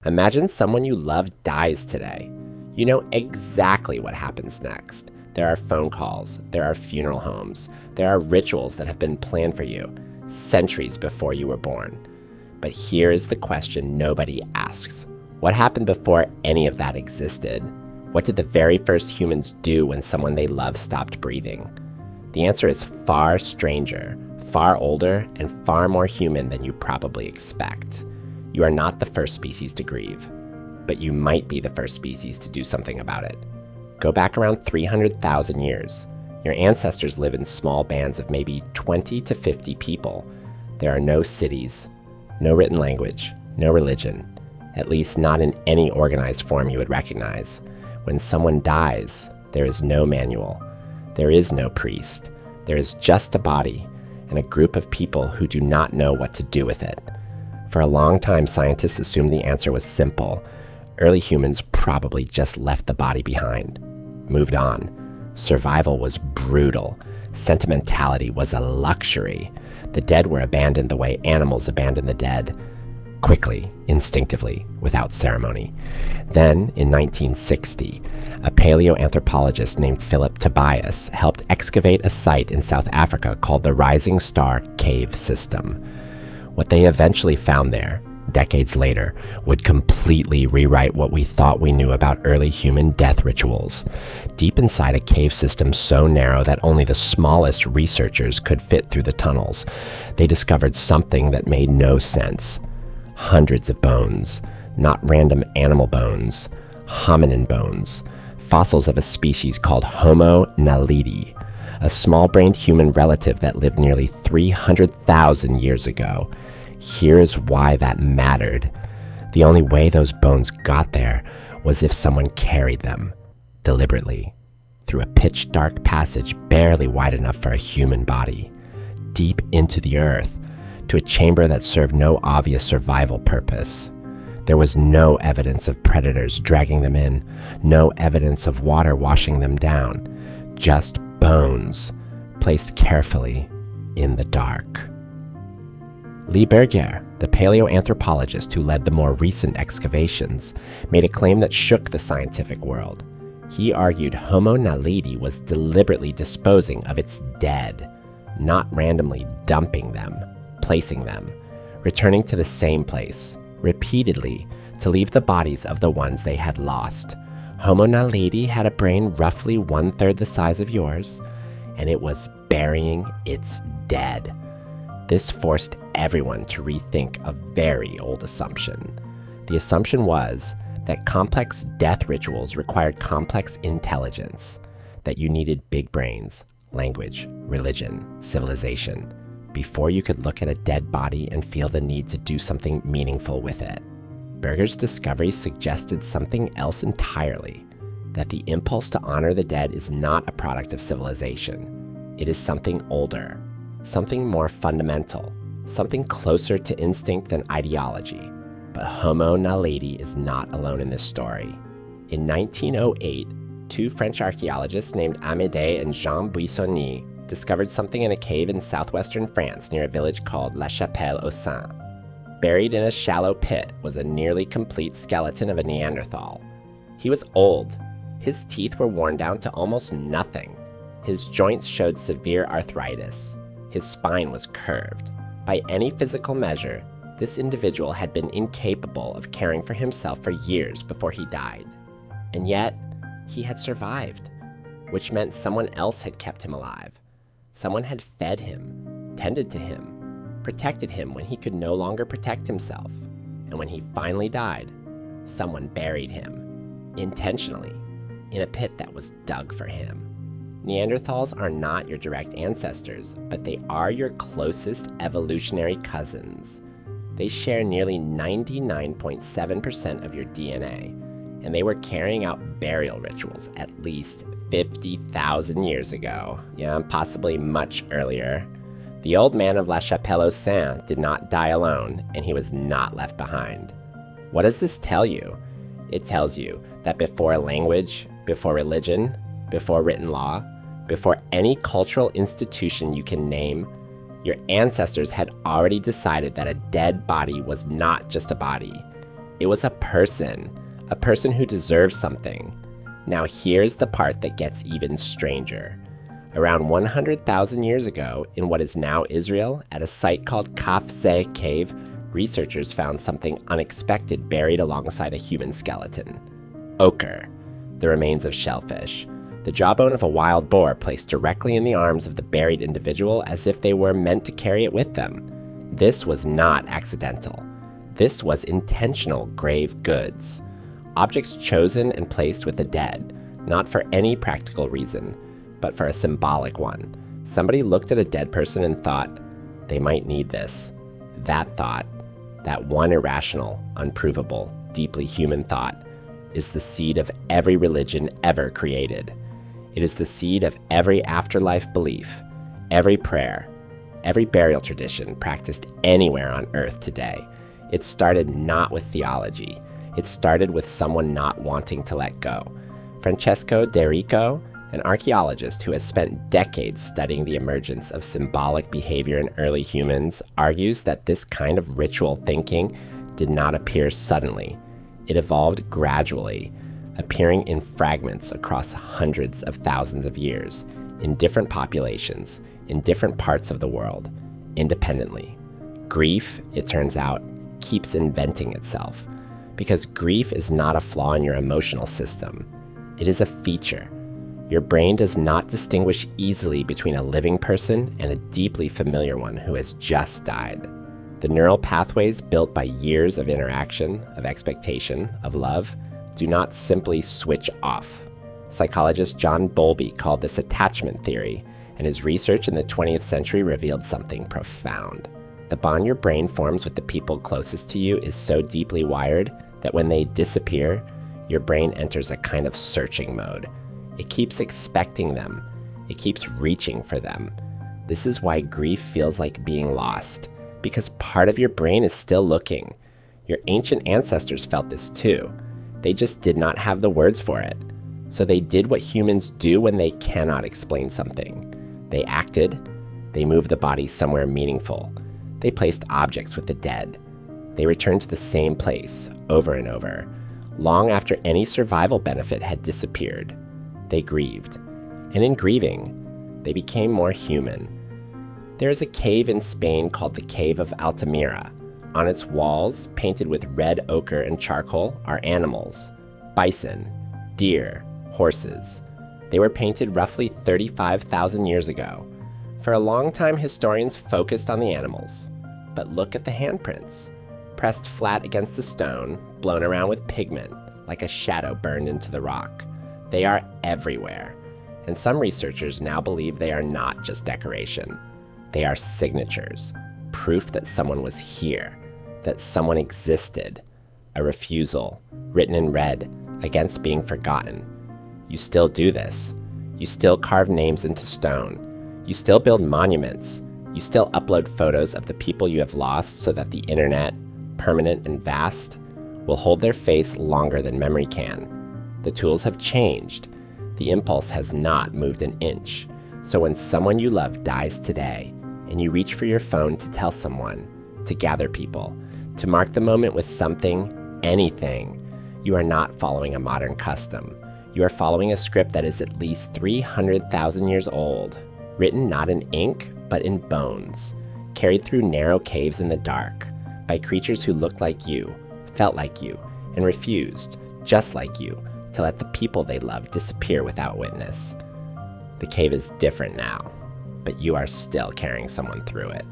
Imagine someone you love dies today. You know exactly what happens next. There are phone calls, there are funeral homes, there are rituals that have been planned for you centuries before you were born. But here is the question nobody asks. What happened before any of that existed? What did the very first humans do when someone they love stopped breathing? The answer is far stranger, far older, and far more human than you probably expect. You are not the first species to grieve, but you might be the first species to do something about it. Go back around 300,000 years. Your ancestors live in small bands of maybe 20 to 50 people. There are no cities, no written language, no religion, at least not in any organized form you would recognize. When someone dies, there is no manual. There is no priest. There is just a body and a group of people who do not know what to do with it. For a long time, scientists assumed the answer was simple. Early humans probably just left the body behind, moved on. Survival was brutal. Sentimentality was a luxury. The dead were abandoned the way animals abandon the dead. Quickly, instinctively, without ceremony. Then, in 1960, a paleoanthropologist named Philip Tobias helped excavate a site in South Africa called the Rising Star Cave System. What they eventually found there, decades later, would completely rewrite what we thought we knew about early human death rituals. Deep inside a cave system so narrow that only the smallest researchers could fit through the tunnels, they discovered something that made no sense. Hundreds of bones, not random animal bones, hominin bones, fossils of a species called Homo naledi, a small-brained human relative that lived nearly 300,000 years ago. Here is why that mattered. The only way those bones got there was if someone carried them, deliberately, through a pitch-dark passage barely wide enough for a human body, deep into the earth, to a chamber that served no obvious survival purpose. There was no evidence of predators dragging them in, no evidence of water washing them down, just bones, placed carefully in the dark. Lee Berger, the paleoanthropologist who led the more recent excavations, made a claim that shook the scientific world. He argued Homo naledi was deliberately disposing of its dead, not randomly dumping them, placing them, returning to the same place, repeatedly, to leave the bodies of the ones they had lost. Homo naledi had a brain roughly 1/3 the size of yours, and it was burying its dead. This forced everyone to rethink a very old assumption. The assumption was that complex death rituals required complex intelligence, that you needed big brains, language, religion, civilization, before you could look at a dead body and feel the need to do something meaningful with it. Berger's discovery suggested something else entirely, that the impulse to honor the dead is not a product of civilization. It is something older, something more fundamental, something closer to instinct than ideology. But Homo naledi is not alone in this story. In 1908, two French archaeologists named Amédée and Jean Buissonnier discovered something in a cave in southwestern France near a village called La Chapelle-aux-Saints. Buried in a shallow pit was a nearly complete skeleton of a Neanderthal. He was old. His teeth were worn down to almost nothing. His joints showed severe arthritis. His spine was curved. By any physical measure, this individual had been incapable of caring for himself for years before he died. And yet, he had survived, which meant someone else had kept him alive. Someone had fed him, tended to him, protected him when he could no longer protect himself. And when he finally died, someone buried him, intentionally, in a pit that was dug for him. Neanderthals are not your direct ancestors, but they are your closest evolutionary cousins. They share nearly 99.7% of your DNA, and they were carrying out burial rituals at least 50,000 years ago. Yeah, possibly much earlier. The old man of La Chapelle-aux-Saints did not die alone, and he was not left behind. What does this tell you? It tells you that before language, before religion, before written law, before any cultural institution you can name, your ancestors had already decided that a dead body was not just a body. It was a person who deserved something. Now here's the part that gets even stranger. Around 100,000 years ago, in what is now Israel, at a site called Kaf Zeh Cave, researchers found something unexpected buried alongside a human skeleton. Ochre, the remains of shellfish. The jawbone of a wild boar placed directly in the arms of the buried individual as if they were meant to carry it with them. This was not accidental. This was intentional grave goods. Objects chosen and placed with the dead, not for any practical reason, but for a symbolic one. Somebody looked at a dead person and thought, they might need this. That thought, that one irrational, unprovable, deeply human thought, is the seed of every religion ever created. It is the seed of every afterlife belief, every prayer, every burial tradition practiced anywhere on earth today. It started not with theology. It started with someone not wanting to let go. Francesco De Rico, an archaeologist who has spent decades studying the emergence of symbolic behavior in early humans, argues that this kind of ritual thinking did not appear suddenly. It evolved gradually, appearing in fragments across hundreds of thousands of years, in different populations, in different parts of the world, independently. Grief, it turns out, keeps inventing itself, because grief is not a flaw in your emotional system. It is a feature. Your brain does not distinguish easily between a living person and a deeply familiar one who has just died. The neural pathways built by years of interaction, of expectation, of love, do not simply switch off. Psychologist John Bowlby called this attachment theory, and his research in the 20th century revealed something profound. The bond your brain forms with the people closest to you is so deeply wired that when they disappear, your brain enters a kind of searching mode. It keeps expecting them. It keeps reaching for them. This is why grief feels like being lost, because part of your brain is still looking. Your ancient ancestors felt this too. They just did not have the words for it. So they did what humans do when they cannot explain something. They acted. They moved the body somewhere meaningful. They placed objects with the dead. They returned to the same place over and over, long after any survival benefit had disappeared. They grieved. And in grieving, they became more human. There is a cave in Spain called the Cave of Altamira. On its walls, painted with red ochre and charcoal, are animals: bison, deer, horses. They were painted roughly 35,000 years ago. For a long time, historians focused on the animals. But look at the handprints. Pressed flat against the stone, blown around with pigment, like a shadow burned into the rock. They are everywhere. And some researchers now believe they are not just decoration. They are signatures, proof that someone was here, that someone existed. A refusal, written in red, against being forgotten. You still do this. You still carve names into stone. You still build monuments. You still upload photos of the people you have lost so that the internet, permanent and vast, will hold their face longer than memory can. The tools have changed. The impulse has not moved an inch. So when someone you love dies today, and you reach for your phone to tell someone, to gather people, to mark the moment with something, anything, you are not following a modern custom. You are following a script that is at least 300,000 years old, written not in ink, but in bones, carried through narrow caves in the dark, by creatures who looked like you, felt like you, and refused, just like you, to let the people they loved disappear without witness. The cave is different now, but you are still carrying someone through it.